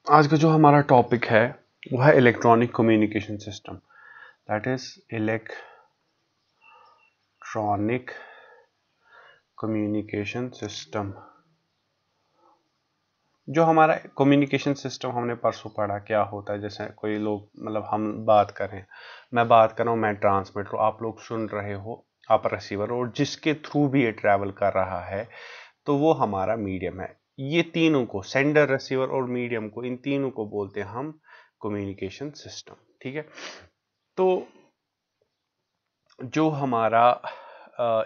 आज का जो हमारा टॉपिक है वो है electronic communication system, that is electronic communication system. जो हमारा कम्युनिकेशन सिस्टम हमने परसों पढ़ा क्या होता है। जैसे कोई लोग हम बात करें, मैं बात कर रहा हूँ, मैं ट्रांसमीटर हूँ, आप लोग सुन रहे हो, आप रिसीवर, और जिसके थ्रू भी ये ट्रैवल कर रहा है तो वो हमारा मीडियम है। ये तीनों को, सेंडर, रिसीवर और मीडियम को, इन तीनों को बोलते हैं हम कम्युनिकेशन सिस्टम। ठीक है, तो जो हमारा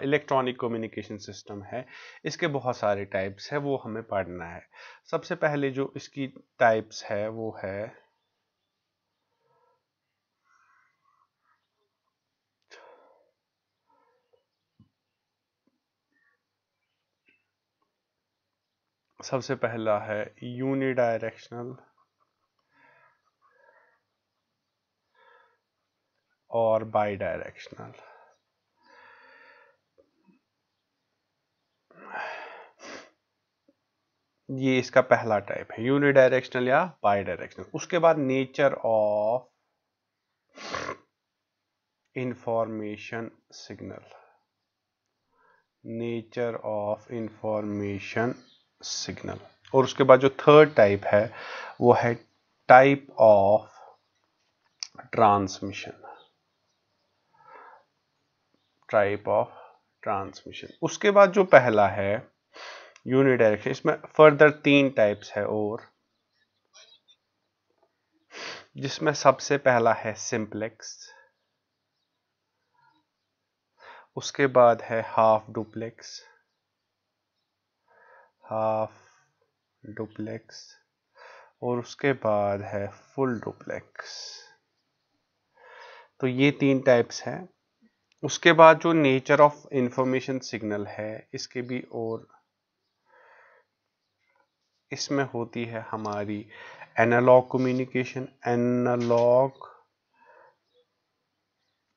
इलेक्ट्रॉनिक कम्युनिकेशन सिस्टम है इसके बहुत सारे टाइप्स है, वो हमें पढ़ना है। सबसे पहले जो इसकी टाइप्स है वो है सबसे पहला है यूनिडायरेक्शनल और बाई डायरेक्शनल। ये इसका पहला टाइप है, यूनिडायरेक्शनल या बाई डायरेक्शनल। उसके बाद nature of information signal, nature of information signal. और उसके बाद जो थर्ड टाइप है वो है type of transmission, type of transmission. उसके बाद जो पहला है यूनिडायरेक्शन, इसमें फर्दर तीन टाइप्स है, और जिसमें सबसे पहला है सिंप्लेक्स, उसके बाद है हाफ डुप्लेक्स, हाफ डुप्लेक्स, और उसके बाद है फुल डुप्लेक्स। तो ये तीन टाइप्स हैं। उसके बाद जो नेचर ऑफ इंफॉर्मेशन सिग्नल है इसके भी, और इसमें होती है हमारी एनालॉग कम्युनिकेशन, एनालॉग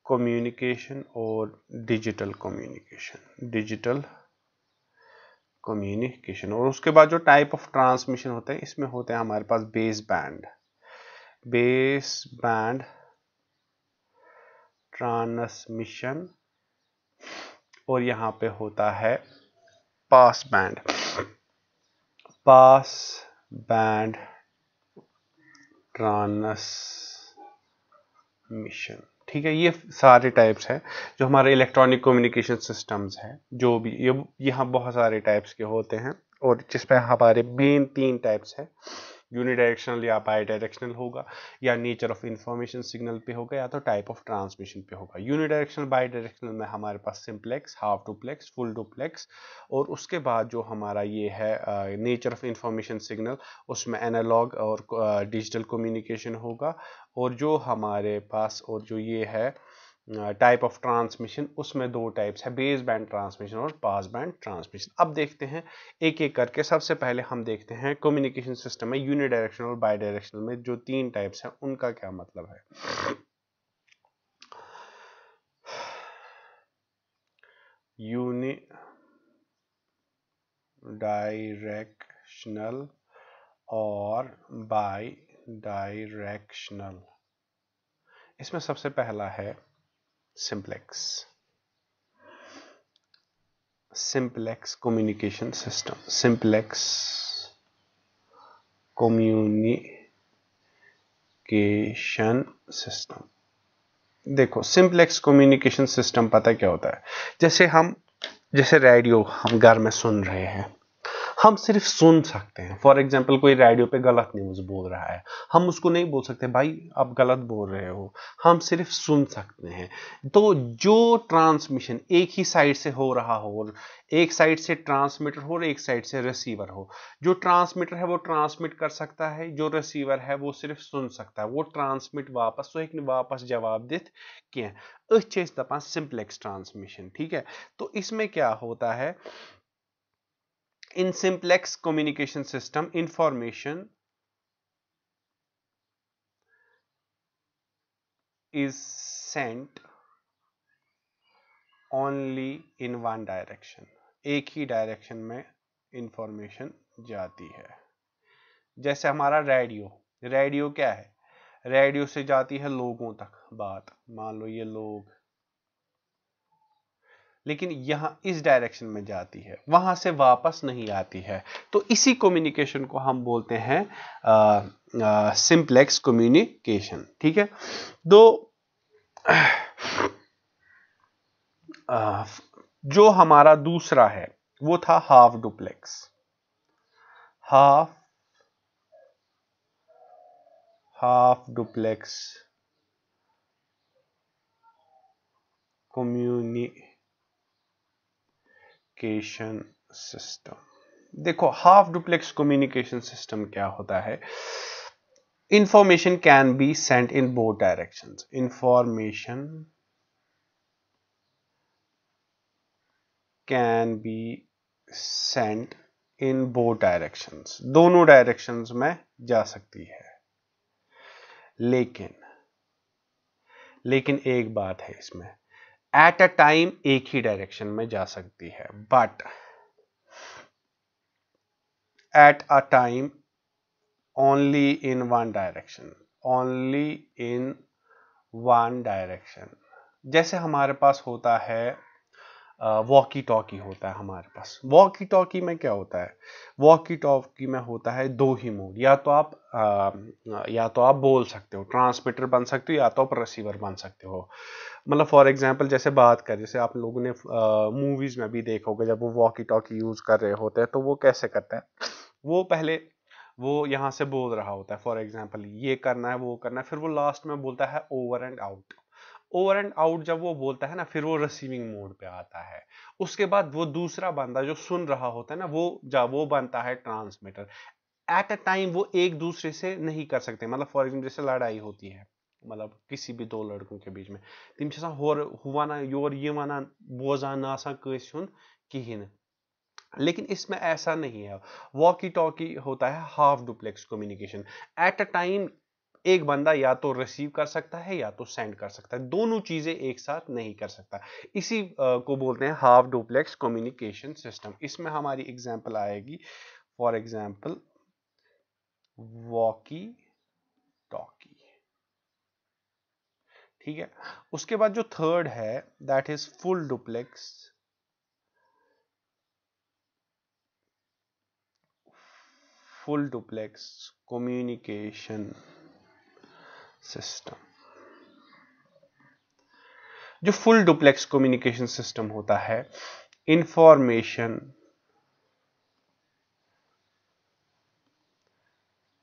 कम्युनिकेशन और डिजिटल कम्युनिकेशन, डिजिटल कम्युनिकेशन। और उसके बाद जो टाइप ऑफ ट्रांसमिशन होते हैं इसमें होते हैं हमारे पास base band, base band transmission, और यहाँ पे होता है pass band, pass band transmission. ठीक है, ये सारे टाइप्स हैं जो हमारे इलेक्ट्रॉनिक कम्युनिकेशन सिस्टम्स हैं। जो भी ये यहाँ बहुत सारे टाइप्स के होते हैं, और जिसमें हमारे मेन तीन टाइप्स है, यूनिडायरेक्शनल या बाई डायरेक्शनल होगा, या नेचर ऑफ इंफॉर्मेशन सिग्नल पे होगा, या तो टाइप ऑफ ट्रांसमिशन पे होगा। यूनिडायरेक्शनल बाई डायरेक्शनल में हमारे पास simplex, half duplex, full duplex, और उसके बाद जो हमारा ये है नेचर ऑफ इंफॉर्मेशन सिग्नल, उसमें एनालॉग और डिजिटल कम्युनिकेशन होगा। और जो हमारे पास और जो ये है टाइप ऑफ ट्रांसमिशन, उसमें दो टाइप्स है, बेस बैंड ट्रांसमिशन और पास बैंड ट्रांसमिशन। अब देखते हैं एक एक करके। सबसे पहले हम देखते हैं कम्युनिकेशन सिस्टम में यूनिडायरेक्शनल और बाई डायरेक्शनल में जो तीन टाइप्स हैं उनका क्या मतलब है। यूनि डायरेक्शनल और बाई डायरेक्शनल। इसमें सबसे पहला है simplex, simplex communication system, simplex communication system. देखो, सिंप्लेक्स कम्युनिकेशन सिस्टम पता क्या होता है। जैसे रेडियो हम घर में सुन रहे हैं, हम सिर्फ सुन सकते हैं। फॉर एग्जाम्पल, कोई रेडियो पे गलत न्यूज बोल रहा है, हम उसको नहीं बोल सकते भाई आप गलत बोल रहे हो, हम सिर्फ सुन सकते हैं। तो जो ट्रांसमिशन एक ही साइड से हो रहा हो, और एक साइड से ट्रांसमीटर हो और एक साइड से रिसीवर हो, जो ट्रांसमीटर है वो ट्रांसमिट कर सकता है, जो रिसीवर है वो सिर्फ सुन सकता है, वो ट्रांसमिट वापस सो एक वापस जवाब दित कह सिंप्लेक्स ट्रांसमिशन। ठीक है, तो इसमें क्या होता है, in simplex communication system information is sent only in one direction, एक ही डायरेक्शन में इंफॉर्मेशन जाती है। जैसे हमारा रेडियो, रेडियो क्या है, रेडियो से जाती है लोगों तक बात, मान लो ये लोग, लेकिन यहां इस डायरेक्शन में जाती है, वहां से वापस नहीं आती है। तो इसी कम्युनिकेशन को हम बोलते हैं सिंप्लेक्स कम्युनिकेशन। ठीक है, तो जो हमारा दूसरा है वो था half duplex. Half duplex communication system. देखो हाफ डुप्लेक्स कम्युनिकेशन सिस्टम क्या होता है, information can be sent in both directions, information can be sent in both directions, दोनों डायरेक्शंस में जा सकती है, लेकिन एक बात है इसमें, एट अ टाइम एक ही डायरेक्शन में जा सकती है, but at a time only in one direction, only in one direction. जैसे हमारे पास होता है वॉकी टॉकी होता है हमारे पास, वॉकी टॉकी में क्या होता है, वॉकी टॉकी में होता है दो ही मोड, या तो आप बोल सकते हो, ट्रांसमीटर बन सकते हो, या तो आप रिसीवर बन सकते हो। मतलब फॉर एग्जांपल जैसे बात करें, जैसे आप लोगों ने मूवीज में भी देखा होगा, जब वो वॉकी टॉकी यूज कर रहे होते हैं तो वो कैसे करते हैं, वो पहले वो यहां से बोल रहा होता है, फॉर एग्जांपल ये करना है वो करना है, फिर वो लास्ट में बोलता है over and out. Over and out जब वो बोलता है ना, फिर वो रिसीविंग मोड पे आता है। उसके बाद वो दूसरा बंदा जो सुन रहा होता है ना, वो बनता है ट्रांसमीटर। एट अ टाइम वो एक दूसरे से नहीं कर सकते, मतलब फॉर एग्जाम्पल जैसे लड़ाई होती है, मतलब किसी भी दो लड़कों के बीच में, तिम हुआ ना योर ये वनान बोजान आसान कस हुन किहिन, लेकिन इसमें ऐसा नहीं है। वॉकी टॉकी होता है half duplex communication, eight a time एक बंदा या तो रिसीव कर सकता है या तो सेंड कर सकता है, दोनों चीजें एक साथ नहीं कर सकता। इसी को बोलते हैं हाफ डुप्लेक्स कम्युनिकेशन सिस्टम। इसमें हमारी एग्जांपल आएगी, फॉर एग्जांपल वॉकी टॉकी। ठीक है, उसके बाद जो थर्ड है that is full duplex communication system. जो फुल डुप्लेक्स कम्युनिकेशन सिस्टम होता है, information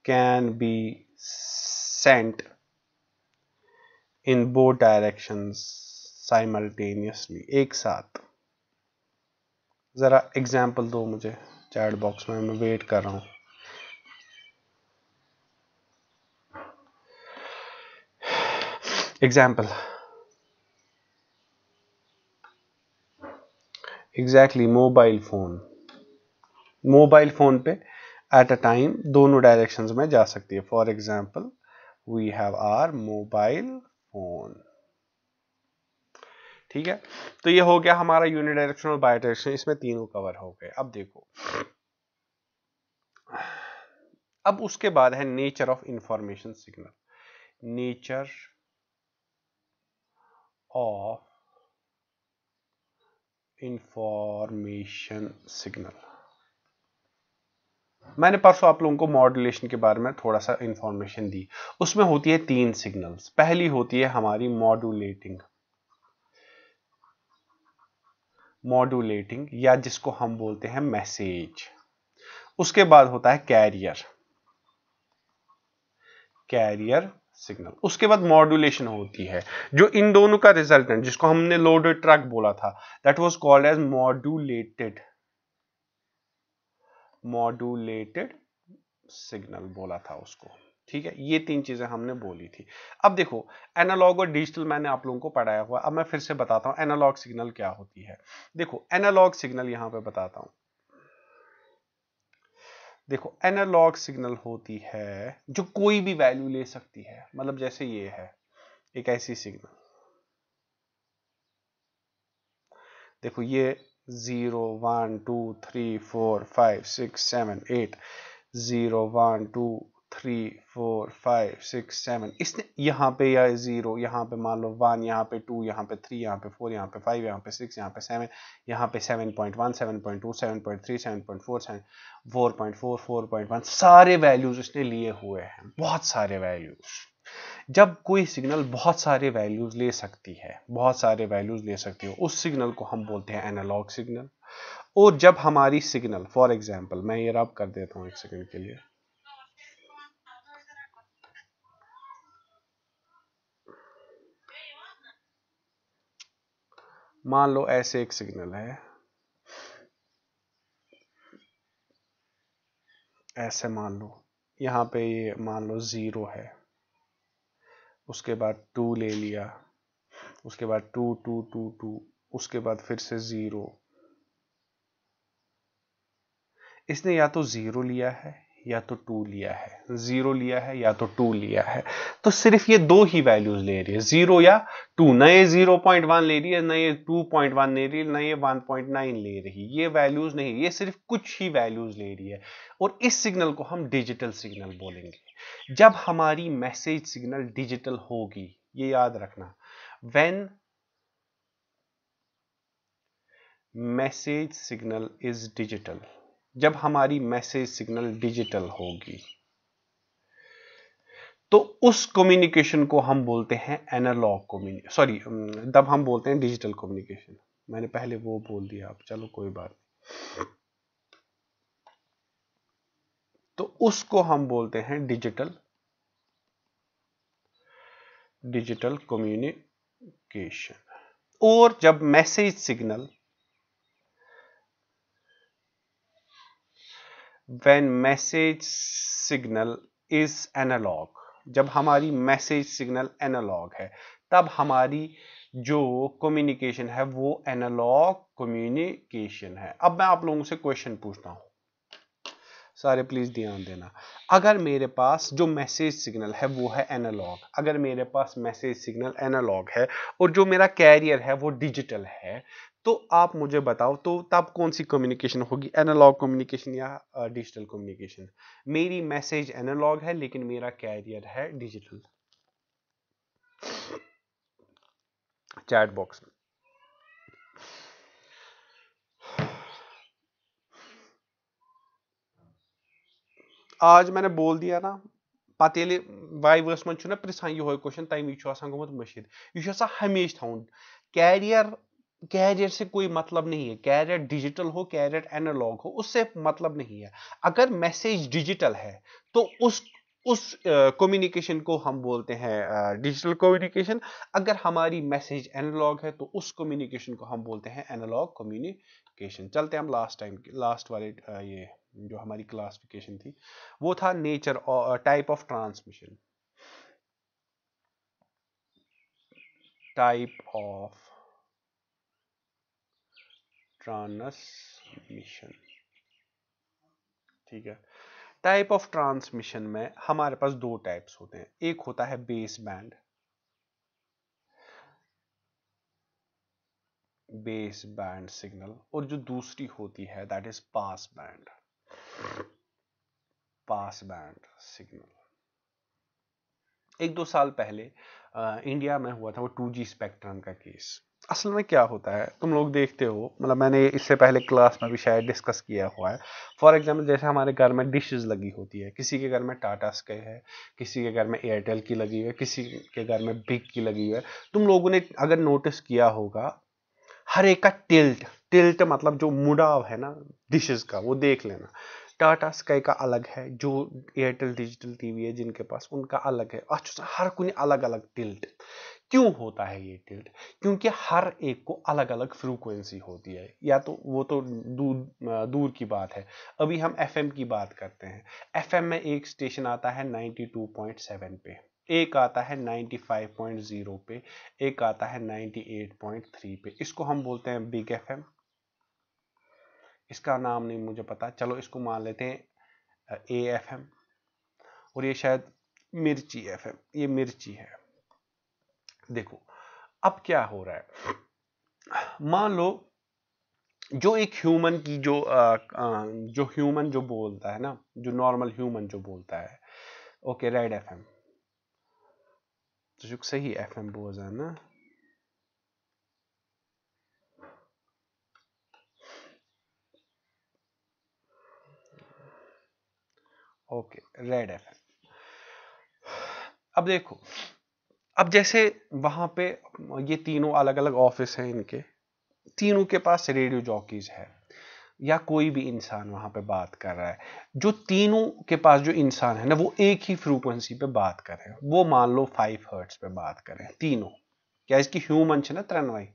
can be sent in both directions simultaneously, एक साथ। जरा एग्जाम्पल दो मुझे चैट बॉक्स में, मैं वेट कर रहा हूं। एग्जाम्पल एग्जैक्टली, मोबाइल फोन पे एट अ टाइम दोनों डायरेक्शंस में जा सकती है। For example we have our mobile phone. ठीक है, तो ये हो गया हमारा यूनिडायरेक्शनल और बाई डायरेक्शन, इसमें तीनों कवर हो गए। अब देखो, अब उसके बाद है nature of information signal. Nature of information signal. मैंने परसों आप लोगों को मॉड्यूलेशन के बारे में थोड़ा सा इंफॉर्मेशन दी। उसमें होती है तीन सिग्नल्स। पहली होती है हमारी मॉड्यूलेटिंग या जिसको हम बोलते हैं मैसेज। उसके बाद होता है कैरियर सिग्नल। उसके बाद मॉड्यूलेशन होती है, जो इन दोनों का रिजल्टेंट, जिसको हमने लोडेड ट्रक बोला था, that was called as modulated signal बोला था उसको। ठीक है, ये तीन चीजें हमने बोली थी। अब देखो, एनालॉग और डिजिटल मैंने आप लोगों को पढ़ाया हुआ, अब मैं फिर से बताता हूं एनालॉग सिग्नल क्या होती है। देखो एनालॉग सिग्नल यहां पे बताता हूं। देखो एनालॉग सिग्नल होती है जो कोई भी वैल्यू ले सकती है, मतलब जैसे ये है एक ऐसी सिग्नल, देखो ये 0 1 2 3 4 5 6 7 8 0 1 2 3 4 5 6 7, इसने यहाँ पे या 0, यहाँ पे मान लो 1, यहाँ पे 2, यहाँ पे 3, यहाँ पे 4, यहाँ पे 5, यहाँ पे 6, यहाँ पे 7, यहाँ पे 7.1 7.2 7.3 7.4 4.4 4.1, सारे वैल्यूज इसने लिए हुए हैं, बहुत सारे वैल्यूज। जब कोई सिग्नल बहुत सारे वैल्यूज ले सकती है, बहुत सारे वैल्यूज ले सकती है, उस सिग्नल को हम बोलते हैं एनालॉग सिग्नल। और जब हमारी सिग्नल, फॉर एग्जांपल मैं ये रब कर देता हूं एक सेकंड के लिए, मान लो ऐसे एक सिग्नल है, ऐसे मान लो यहां पे ये मान लो 0 है, उसके बाद 2 ले लिया, उसके बाद 2 2 2 2, उसके बाद फिर से 0। इसने या तो 0 लिया है या तो 2 लिया है, 0 लिया है या तो 2 लिया है, तो सिर्फ ये दो ही वैल्यूज ले रही है, 0 या 2। न ये 0.1 ले रही है, न ये 2.1 ले रही है, न ये 1.9 ले रही है, ये वैल्यूज नहीं, ये सिर्फ कुछ ही वैल्यूज ले रही है। और इस सिग्नल को हम डिजिटल सिग्नल बोलेंगे। जब हमारी मैसेज सिग्नल डिजिटल होगी, ये याद रखना, when message signal is digital, जब हमारी मैसेज सिग्नल डिजिटल होगी तो उस कम्युनिकेशन को हम बोलते हैं एनालॉग कम्युनिकेशन, सॉरी, तब हम बोलते हैं डिजिटल कम्युनिकेशन। मैंने पहले वो बोल दिया, अब चलो कोई बात नहीं। तो उसको हम बोलते हैं डिजिटल कम्युनिकेशन। और जब message signal, when message signal is analog, जब हमारी मैसेज सिग्नल एनालॉग है, तब हमारी जो कम्युनिकेशन है वो एनालॉग कम्युनिकेशन है। अब मैं आप लोगों से क्वेश्चन पूछता हूं, सारे प्लीज ध्यान देना। अगर मेरे पास जो मैसेज सिग्नल है वो है एनालॉग, अगर मेरे पास मैसेज सिग्नल एनालॉग है और जो मेरा कैरियर है वो डिजिटल है, तो आप मुझे बताओ, तो तब कौन सी कम्युनिकेशन होगी, एनालॉग कम्युनिकेशन या डिजिटल कम्युनिकेशन? मेरी मैसेज एनालॉग है लेकिन मेरा कैरियर है डिजिटल। चैट बॉक्स में आज मैंने बोल दिया ना, पत ये वाइवर्स मन पृछान ये क्वेश्चन तमी गोमुत मशीद, यह हमेशा थवन कैरियर से कोई मतलब नहीं है, कैरियर डिजिटल हो कैरियर एनालॉग हो उससे मतलब नहीं है। अगर मैसेज डिजिटल है तो उस कम्युनिकेशन को हम बोलते हैं डिजिटल कम्युनिकेशन। अगर हमारी मैसेज एनालॉग है तो उस कम्युनिकेशन को हम बोलते हैं एनालॉग कम्युनिकेशन। चलते हैं हम लास्ट वाले ये जो हमारी क्लासिफिकेशन थी वो था नेचर और type of transmission, type of transmission, ठीक है। टाइप ऑफ ट्रांसमिशन में हमारे पास दो टाइप्स होते हैं, एक होता है बेस बैंड सिग्नल, और जो दूसरी होती है that is pass band signal. एक दो साल पहले इंडिया में हुआ था वो 2G स्पेक्ट्रम का केस। असल में क्या होता है तुम लोग देखते हो, मतलब मैंने इससे पहले क्लास में भी शायद डिस्कस किया हुआ है। फॉर एग्जांपल जैसे हमारे घर में डिशेस लगी होती है, किसी के घर में टाटा स्काई है, किसी के घर में एयरटेल की लगी हुई है, किसी के घर में बिग की लगी हुई है। तुम लोगों ने अगर नोटिस किया होगा हर एक का टिल्ट मतलब जो मुड़ाव है ना डिशेस का, वो देख लेना। टाटा स्काई का अलग है, जो एयरटेल डिजिटल टीवी है जिनके पास उनका अलग है। अच्छा, हर कोई अलग अलग टिल्ट क्यों होता है ये टिल्ट? क्योंकि हर एक को अलग अलग फ्रीक्वेंसी होती है, या तो वो तो दूर की बात है। अभी हम एफएम की बात करते हैं, एफएम में एक स्टेशन आता है 92.7 पे, एक आता है 95.0 पे, एक आता है 98.3 पे। इसको हम बोलते हैं बिग एफएम, इसका नाम नहीं मुझे पता, चलो इसको मान लेते हैं AFM, और ये शायद मिर्ची FM, ये मिर्ची है। देखो अब क्या हो रहा है, मान लो जो एक ह्यूमन की जो ह्यूमन जो बोलता है ना, जो नॉर्मल ह्यूमन जो बोलता है, ओके रेड एफएम तो सही एफएम बोझा ना, ओके रेड एफएम। अब देखो, अब जैसे वहां पे ये तीनों अलग अलग ऑफिस हैं, इनके तीनों के पास रेडियो जॉकीज है, या कोई भी इंसान वहां पे बात कर रहा है, जो तीनों के पास जो इंसान है ना वो एक ही फ्रीक्वेंसी पे बात कर रहे हैं, वो मान लो 5 हर्ट्ज पे बात कर रहे हैं तीनों, क्या इसकी ह्यूमन है ना त्रनवाई।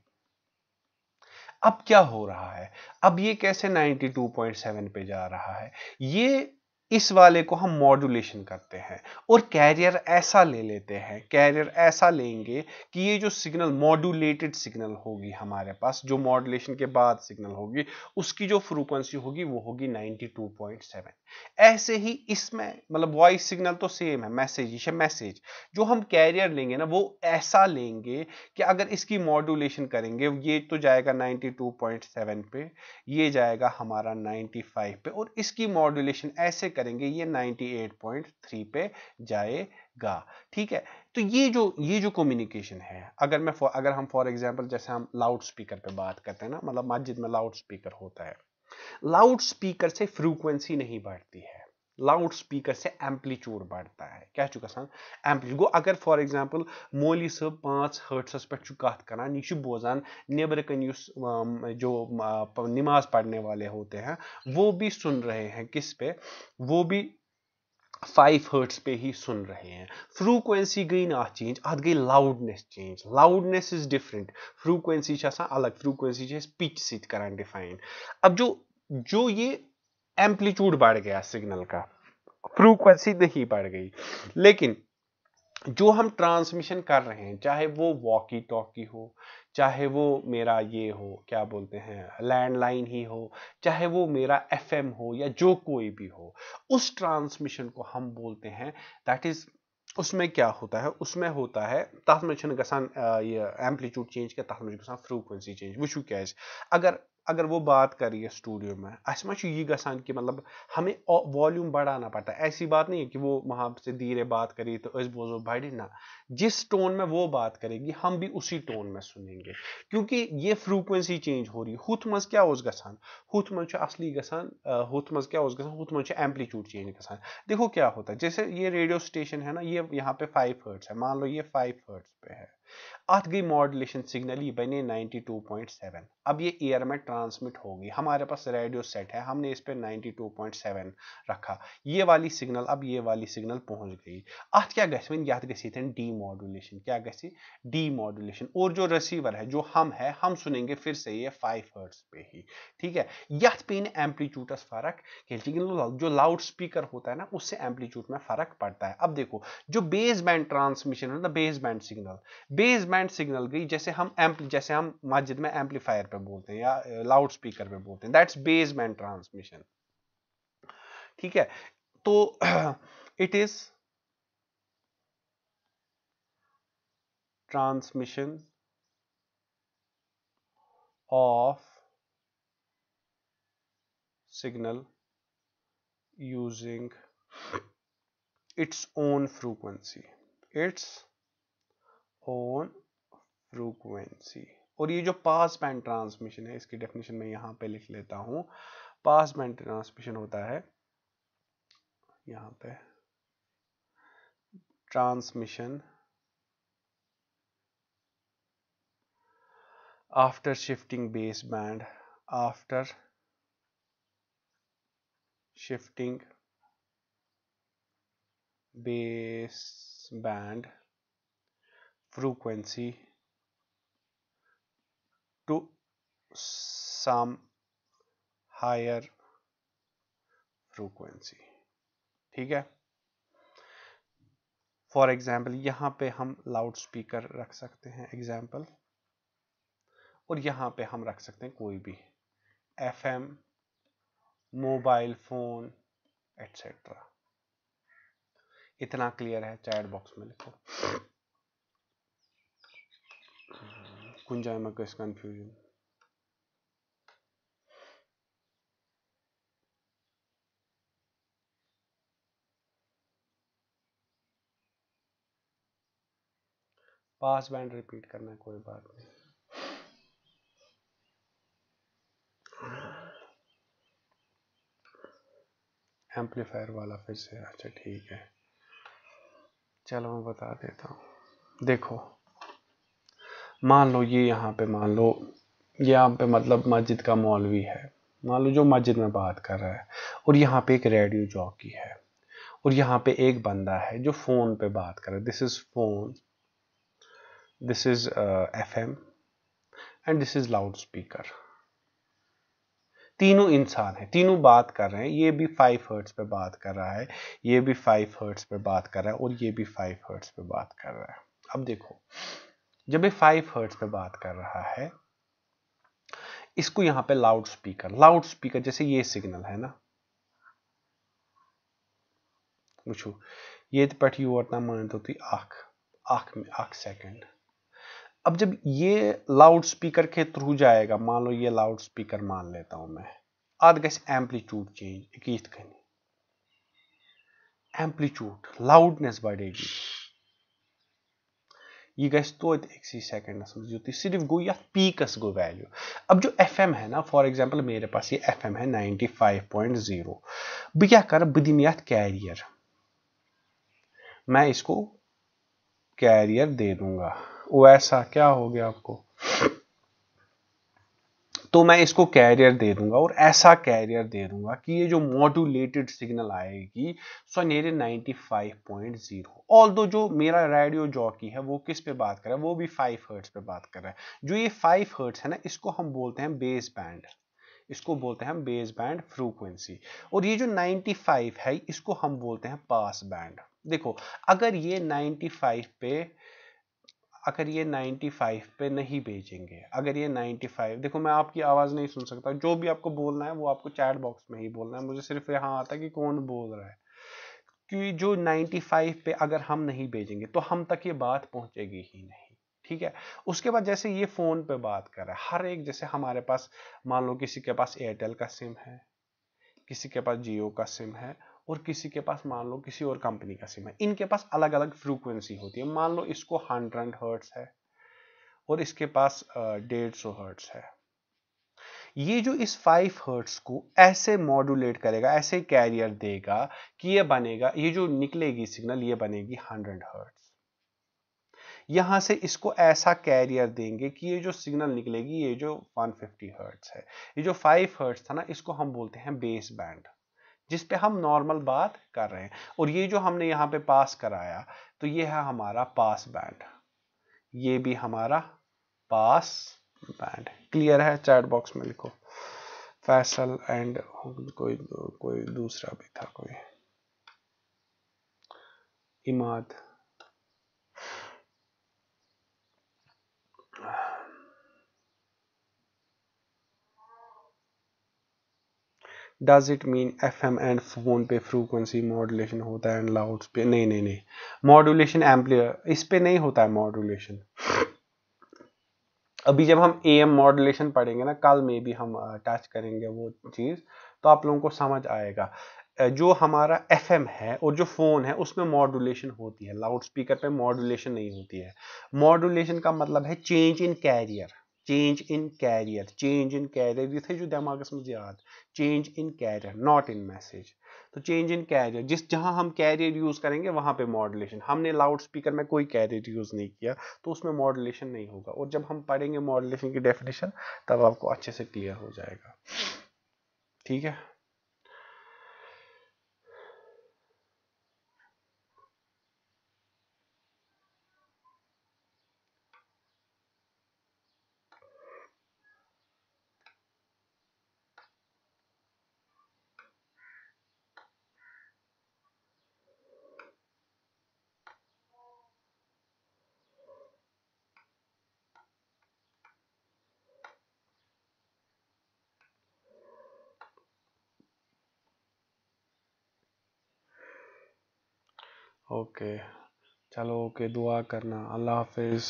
अब क्या हो रहा है, अब ये कैसे 92.7 पे जा रहा है, ये इस वाले को हम मॉड्यूलेशन करते हैं और कैरियर ऐसा ले लेते हैं, कैरियर ऐसा लेंगे कि ये जो सिग्नल मॉड्यूलेटेड सिग्नल होगी हमारे पास, जो मॉड्यूलेशन के बाद सिग्नल होगी उसकी जो फ्रीक्वेंसी होगी वो होगी 92.7। ऐसे ही इसमें मतलब वॉइस सिग्नल तो सेम है, मैसेज मैसेज, जो हम कैरियर लेंगे ना वो ऐसा लेंगे कि अगर इसकी मॉड्यूलेशन करेंगे ये तो जाएगा 92.7 पे, ये जाएगा हमारा 95 पे, और इसकी मॉड्यूलेशन ऐसे करेंगे ये 98.3 पे जाएगा। ठीक है, तो ये जो कम्युनिकेशन है, अगर हम फॉर एग्जांपल जैसे हम लाउड स्पीकर पे बात करते हैं ना, मतलब मस्जिद में लाउड स्पीकर होता है, लाउड स्पीकर से फ्रीक्वेंसी नहीं बढ़ती है, लाउड स्पीकर से एम्पलीट्यूड बढ़ता है। क्या चुका सान एम्पलीट्यूड गो, अगर फॉर एग्जांपल मौली साहब 5 हर्ट्स पे कत करान, यह बोजान नेबर कन जो नमाज पढ़ने वाले होते हैं वो भी सुन रहे हैं किस पे, वो भी 5 हर्ट्स पे ही सुन रहे हैं। फ्रीक्वेंसी गई ना चेंज, अत गई loudness change, loudness is different, frequency अलग, फ्रीक्वेंसी पिच सत करान डिफाइन। अब जो ये एम्पलीट्यूड बढ़ गया सिग्नल का, फ्रीक्वेंसी नहीं बढ़ गई, लेकिन जो हम ट्रांसमिशन कर रहे हैं, चाहे वो वॉकी टॉकी हो, चाहे वो मेरा ये हो क्या बोलते हैं लैंडलाइन ही हो, चाहे वो मेरा एफएम हो या जो कोई भी हो, उस ट्रांसमिशन को हम बोलते हैं दैट इज, उसमें क्या होता है, उसमें होता है तथ में ये एम्पलीट्यूड चेंज के तथ में फ्रीक्वेंसी चेंज वुचू क्या अगर वो बात करिए स्टूडियो में अस मा ये गसान कि मतलब हमें वॉल्यूम बढ़ाना पड़ता है, ऐसी बात नहीं है कि वो वहां से धीरे बात करी तो इस बोझो बढ़े ना, जिस टोन में वो बात करेगी हम भी उसी टोन में सुनेंगे, क्योंकि ये फ्रीक्वेंसी चेंज हो रही है। हुथ मज क्या उस गसान, हुथ मज असली गसान, हुथ मज क्या उस गसान, हुथ मज एम्पलीट्यूड चेंज गसान। देखो क्या होता है, जैसे ये रेडियो स्टेशन है ना, ये यहाँ पे 5 हर्ट्ज है, मान लो ये 5 हर्ट्ज पे है, अत गई मॉड्यूलेशन सिग्नल ये बने 92.7। अब ये एयर में ट्रांसमिट होगी, हमारे पास रेडियो सेट है, हमने इस पे 92.7 रखा, ये वाली सिग्नल अब ये वाली सिग्नल पहुंच गई, अत क्या गन यथ गन डी मॉड्यूलेशन, क्या गसी डी मॉड्यूलेशन, और जो रिसीवर है जो हम सुनेंगे फिर से ये 5 हर्ट्ज पे ही। ठीक है, यथ पे एम्पलीट्यूडस फर्क, जो लाउड स्पीकर होता है ना उससे एम्पलीट्यूड में फर्क पड़ता है। अब देखो जो बेस बैंड ट्रांसमिशन है ना, बेस बैंड सिग्नल गई, जैसे हम मस्जिद में एम्पलीफायर पे बोलते हैं या लाउड स्पीकर पे बोलते हैं, दैट्स बेस बैंड ट्रांसमिशन। ठीक है, तो it is transmission of signal using its own frequency, its own frequency. और ये जो पास बैंड ट्रांसमिशन है, इसकी डेफिनेशन मैं यहां पे लिख लेता हूं, पास बैंड ट्रांसमिशन होता है यहां पे transmission after shifting baseband, after shifting baseband frequency to some higher frequency। ठीक है, फॉर एग्जाम्पल यहां पे हम लाउड स्पीकर रख सकते हैं एग्जाम्पल, और यहां पे हम रख सकते हैं कोई भी एफएम, मोबाइल फोन एटसेट्रा। इतना क्लियर है, चैट बॉक्स में लिखो कुंजाई में किस कंफ्यूजन। पास बैंड रिपीट करना है, कोई बात नहीं। एम्पलीफायर वाला फिर से, अच्छा ठीक है, चलो मैं बता देता हूँ। देखो मान लो ये यहाँ पे, मान लो यहाँ पे मतलब मस्जिद का मौलवी है, मान लो जो मस्जिद में बात कर रहा है, और यहाँ पे एक रेडियो जॉकी है, और यहाँ पे एक बंदा है जो फोन पे बात कर रहा है। This is phone, this is FM and this is loud speaker. तीनों इंसान है, तीनों बात कर रहे हैं। ये भी 5 हर्ट्ज पे बात कर रहा है, ये भी 5 हर्ट्ज पे बात कर रहा है, और ये भी 5 हर्ट्ज पे बात कर रहा है। अब देखो जब ये 5 हर्ट्ज पे बात कर रहा है, इसको यहाँ पे लाउड स्पीकर जैसे ये सिग्नल है ना, वुचो ये पे योर मान तो अख सेकंड। अब जब ये लाउड स्पीकर के थ्रू जाएगा, मान लो ये लाउड स्पीकर मान लेता हूं मैं, अद गस एम्पलीट्यूड चेंज, यिथ कन एम्पलीट्यूड लाउडनेस बढ़ेगी, ये गस तोत एक्सी सेकंडस में युत सिर्फ गो या पीकस गो वैल्यू। अब जो FM है ना, फॉर एग्जांपल मेरे पास ये FM है 95.0, बह क्या कर, बह दिम यथ कैरियर, मैं इसको कैरियर दे दूंगा। वो ऐसा क्या हो गया आपको, तो मैं इसको कैरियर दे दूंगा, और ऐसा कैरियर दे दूंगा कि ये जो मॉड्यूलेटेड सिग्नल आएगी सो नेरे 95.0। ऑल दो जो मेरा रेडियो जॉकी है वो किस पे बात कर रहा है, वो भी 5 हर्ट्ज पे बात कर रहा है। जो ये 5 हर्ट्ज है ना, इसको हम बोलते हैं बेस बैंड, इसको बोलते हैं हम बेस बैंड फ्रीक्वेंसी। और ये जो 95 है इसको हम बोलते हैं पास बैंड। देखो अगर ये 95 पे, अगर ये 95 पे नहीं भेजेंगे, अगर ये 95, देखो मैं आपकी आवाज नहीं सुन सकता, जो भी आपको बोलना है वो आपको चैट बॉक्स में ही बोलना है, मुझे सिर्फ यहाँ आता है कि कौन बोल रहा है। कि जो 95 पे अगर हम नहीं भेजेंगे तो हम तक ये बात पहुंचेगी ही नहीं, ठीक है। उसके बाद जैसे ये फोन पे बात कर रहा है हर एक, जैसे हमारे पास मान लो किसी के पास एयरटेल का सिम है, किसी के पास जियो का सिम है, और किसी के पास मान लो किसी और कंपनी का सिम है, इनके पास अलग अलग फ्रीक्वेंसी होती है। मान लो इसको 100 हर्ट्ज है और इसके पास 150 हर्ट्ज है। ये जो इस 5 हर्ट्ज को ऐसे मॉड्यूलेट करेगा, ऐसे कैरियर देगा कि ये बनेगा, ये जो निकलेगी सिग्नल ये बनेगी 100 हर्ट्ज। यहां से इसको ऐसा कैरियर देंगे कि ये जो सिग्नल निकलेगी ये जो 150 हर्ट्ज है, ये जो 5 हर्ट्ज था ना, इसको हम बोलते हैं बेस बैंड, जिस पे हम नॉर्मल बात कर रहे हैं। और ये जो हमने यहाँ पे पास कराया, तो ये है हमारा पास बैंड, ये भी हमारा पास बैंड। क्लियर है? चैट बॉक्स में लिखो फैसल एंड कोई कोई दूसरा भी था, कोई Imad. Does it mean FM and phone पे फ्रीक्वेंसी मॉड्यूलेशन होता है एंड लाउड पे? नहीं नहीं नहीं, मॉड्यूलेशन एम्पलीफायर इस पे नहीं होता है मॉड्यूलेशन। अभी जब हम AM मॉड्यूलेशन पढ़ेंगे ना, कल में भी हम टच करेंगे वो चीज, तो आप लोगों को समझ आएगा। जो हमारा FM है और जो फोन है उसमें मॉड्यूलेशन होती है, लाउड स्पीकर पे मॉड्यूलेशन नहीं होती है। मॉड्यूलेशन का मतलब है change in carrier, change in carrier, change in carrier, ये थे जो दिमाग में याद, change in carrier not in message. तो चेंज इन कैरियर, जिस जहां हम कैरियर यूज करेंगे वहां पे मॉड्यूलेशन। हमने लाउड स्पीकर में कोई कैरियर यूज नहीं किया तो उसमें मॉड्यूलेशन नहीं होगा। और जब हम पढ़ेंगे मॉड्यूलेशन की डेफिनेशन तब आपको अच्छे से क्लियर हो जाएगा, ठीक है। ओके चलो, ओके, दुआ करना, अल्लाह हाफिज।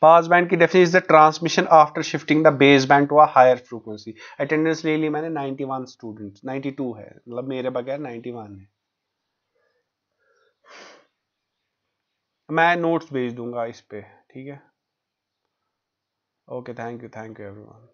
पास बैंड की definition is the transmission after shifting the base band to a higher frequency. Attendance ले ली मैंने 91 स्टूडेंट्स, 92 है, मतलब मेरे बगैर 91 है। मैं नोट्स भेज दूंगा इस पे, ठीक है। Okay, thank you everyone.